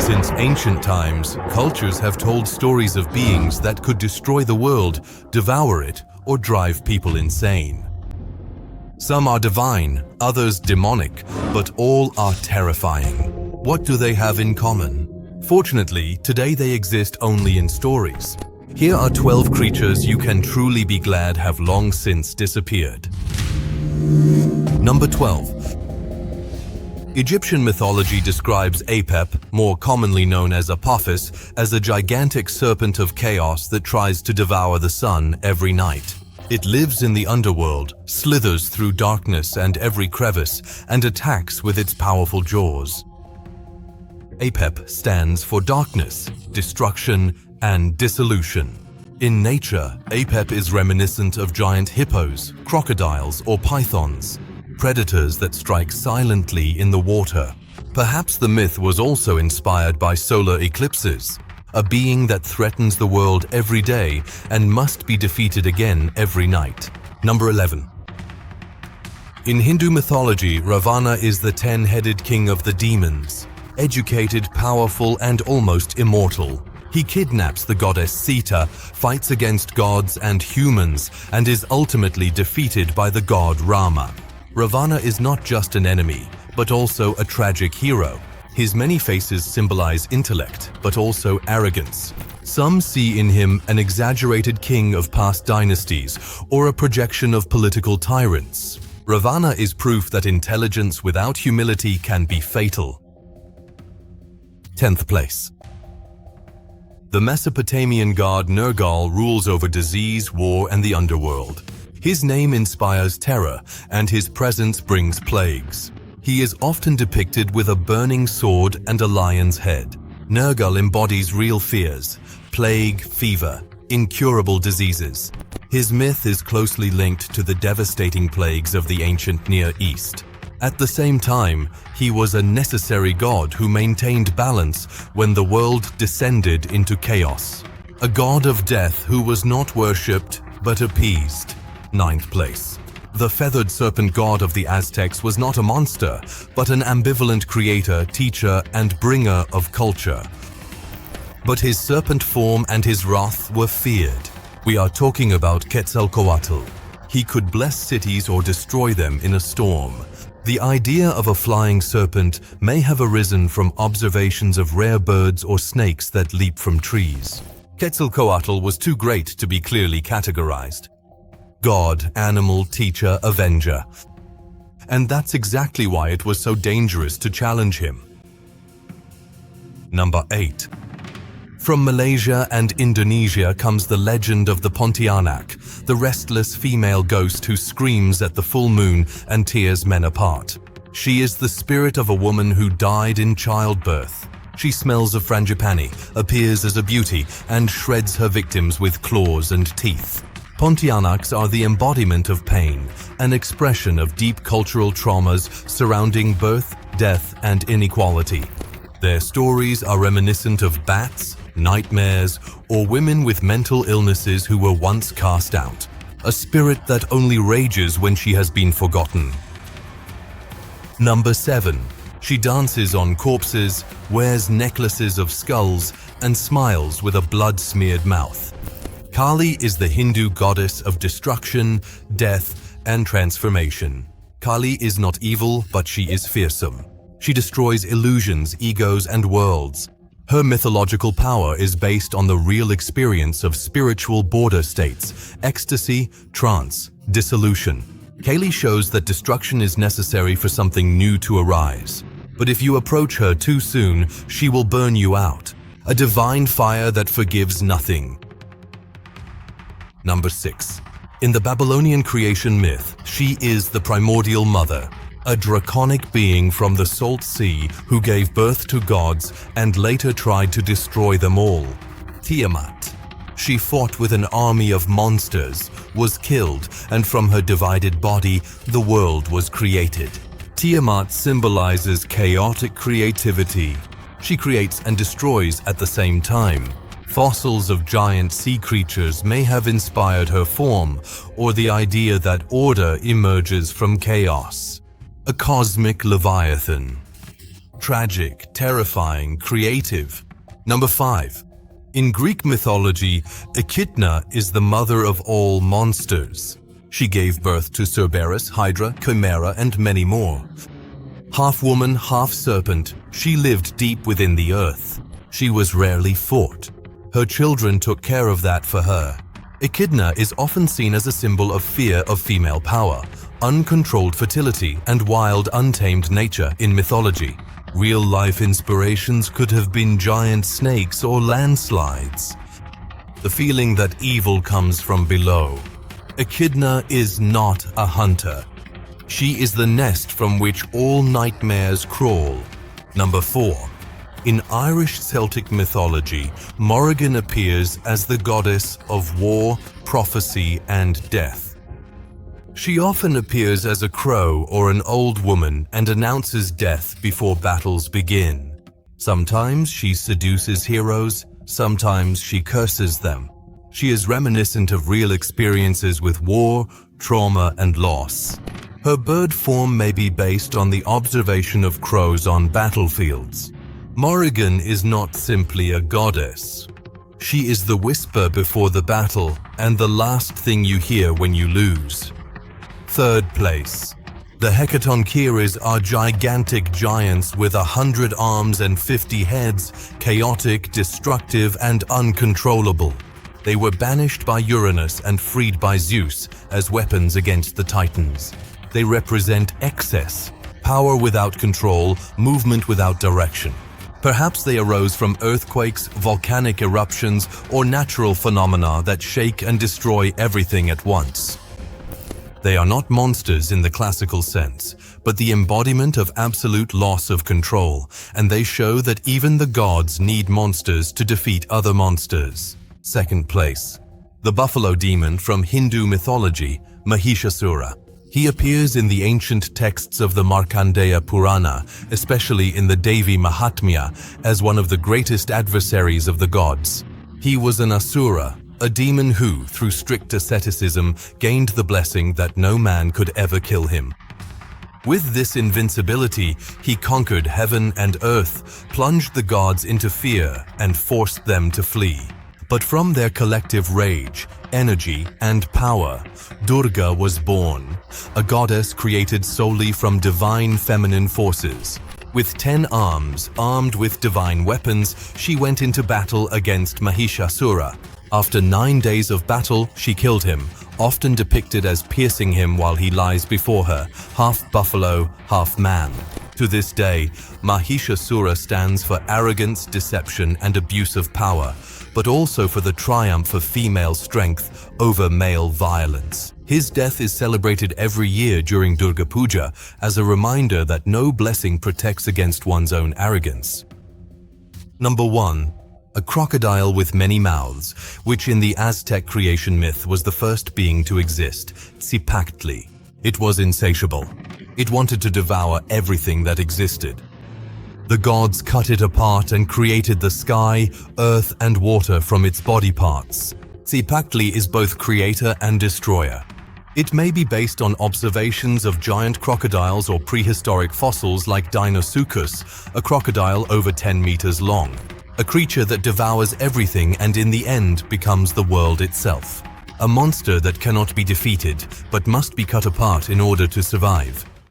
Since ancient times, cultures have told stories of beings that could destroy the world, devour it, or drive people insane. Some are divine, others demonic, but all are terrifying. What do they have in common? Fortunately, today they exist only in stories. Here are 12 creatures you can truly be glad have long since disappeared. Number 12. Egyptian mythology describes Apep, more commonly known as Apophis, as a gigantic serpent of chaos that tries to devour the sun every night. It lives in the underworld, slithers through darkness and every crevice, and attacks with its powerful jaws. Apep stands for darkness, destruction, and dissolution. In nature, Apep is reminiscent of giant hippos, crocodiles, or pythons, predators that strike silently in the water. Perhaps the myth was also inspired by solar eclipses, a being that threatens the world every day and must be defeated again every night. Number 11. In Hindu mythology, Ravana is the 10-headed king of the demons, educated, powerful, and almost immortal. He kidnaps the goddess Sita, fights against gods and humans, and is ultimately defeated by the god Rama. Ravana is not just an enemy, but also a tragic hero. His many faces symbolize intellect, but also arrogance. Some see in him an exaggerated king of past dynasties or a projection of political tyrants. Ravana is proof that intelligence without humility can be fatal. 10th place. The Mesopotamian god Nergal rules over disease, war, and the underworld. His name inspires terror, and his presence brings plagues. He is often depicted with a burning sword and a lion's head. Nergal embodies real fears: plague, fever, incurable diseases. His myth is closely linked to the devastating plagues of the ancient Near East. At the same time, he was a necessary god who maintained balance when the world descended into chaos. A god of death who was not worshipped but appeased. 9th place. The feathered serpent god of the Aztecs was not a monster, but an ambivalent creator, teacher, and bringer of culture. But his serpent form and his wrath were feared. We are talking about Quetzalcoatl. He could bless cities or destroy them in a storm. The idea of a flying serpent may have arisen from observations of rare birds or snakes that leap from trees. Quetzalcoatl was too great to be clearly categorized. God, animal, teacher, avenger. And that's exactly why it was so dangerous to challenge him. Number 8. From Malaysia and Indonesia comes the legend of the Pontianak, the restless female ghost who screams at the full moon and tears men apart. She is the spirit of a woman who died in childbirth. She smells of frangipani, appears as a beauty, and shreds her victims with claws and teeth. Pontianaks are the embodiment of pain, an expression of deep cultural traumas surrounding birth, death, and inequality. Their stories are reminiscent of bats, nightmares, or women with mental illnesses who were once cast out. A spirit that only rages when she has been forgotten. Number 7. She dances on corpses, wears necklaces of skulls, and smiles with a blood-smeared mouth. Kali is the Hindu goddess of destruction, death, and transformation. Kali is not evil, but she is fearsome. She destroys illusions, egos, and worlds. Her mythological power is based on the real experience of spiritual border states, ecstasy, trance, dissolution. Kali shows that destruction is necessary for something new to arise. But if you approach her too soon, she will burn you out. A divine fire that forgives nothing. Number 6. In the Babylonian creation myth, she is the primordial mother, a draconic being from the Salt Sea who gave birth to gods and later tried to destroy them all. Tiamat. She fought with an army of monsters, was killed, and from her divided body, the world was created. Tiamat symbolizes chaotic creativity. She creates and destroys at the same time. Fossils of giant sea creatures may have inspired her form, or the idea that order emerges from chaos. A cosmic leviathan. tragic, terrifying, creative. Number 5. In Greek mythology, Echidna is the mother of all monsters. She gave birth to Cerberus, Hydra, Chimera, and many more. Half woman, half serpent, she lived deep within the earth. She was rarely fought. Her children took care of that for her. Echidna is often seen as a symbol of fear of female power, uncontrolled fertility, and wild, untamed nature in mythology. Real-life inspirations could have been giant snakes or landslides. The feeling that evil comes from below. Echidna is not a hunter. She is the nest from which all nightmares crawl. Number 4. In Irish Celtic mythology, Morrigan appears as the goddess of war, prophecy, and death. She often appears as a crow or an old woman and announces death before battles begin. Sometimes she seduces heroes, sometimes she curses them. She is reminiscent of real experiences with war, trauma, and loss. Her bird form may be based on the observation of crows on battlefields. Morrigan is not simply a goddess. She is the whisper before the battle and the last thing you hear when you lose. 3rd place. The Hecatoncheires are gigantic giants with 100 arms and 50 heads, chaotic, destructive, and uncontrollable. They were banished by Uranus and freed by Zeus as weapons against the Titans. They represent excess, power without control, movement without direction. Perhaps they arose from earthquakes, volcanic eruptions, or natural phenomena that shake and destroy everything at once. They are not monsters in the classical sense, but the embodiment of absolute loss of control, and they show that even the gods need monsters to defeat other monsters. 2nd place. The buffalo demon from Hindu mythology, Mahishasura. He appears in the ancient texts of the Markandeya Purana, especially in the Devi Mahatmya, as one of the greatest adversaries of the gods. He was an asura, a demon who, through strict asceticism, gained the blessing that no man could ever kill him. With this invincibility, he conquered heaven and earth, plunged the gods into fear, and forced them to flee. But from their collective rage, energy, and power, Durga was born, a goddess created solely from divine feminine forces. With 10 arms, armed with divine weapons, she went into battle against Mahishasura. After 9 days of battle, she killed him, often depicted as piercing him while he lies before her, half buffalo, half man. To this day, Mahishasura stands for arrogance, deception, and abuse of power, but also for the triumph of female strength over male violence. His death is celebrated every year during Durga Puja as a reminder that no blessing protects against one's own arrogance. Number 1. A crocodile with many mouths, which in the Aztec creation myth was the first being to exist, Tzipactli. It was insatiable. It wanted to devour everything that existed. The gods cut it apart and created the sky, earth, and water from its body parts. Tzipactli is both creator and destroyer. It may be based on observations of giant crocodiles or prehistoric fossils like Deinosuchus, a crocodile over 10 meters long. A creature that devours everything and in the end becomes the world itself. A monster that cannot be defeated, but must be cut apart in order to survive.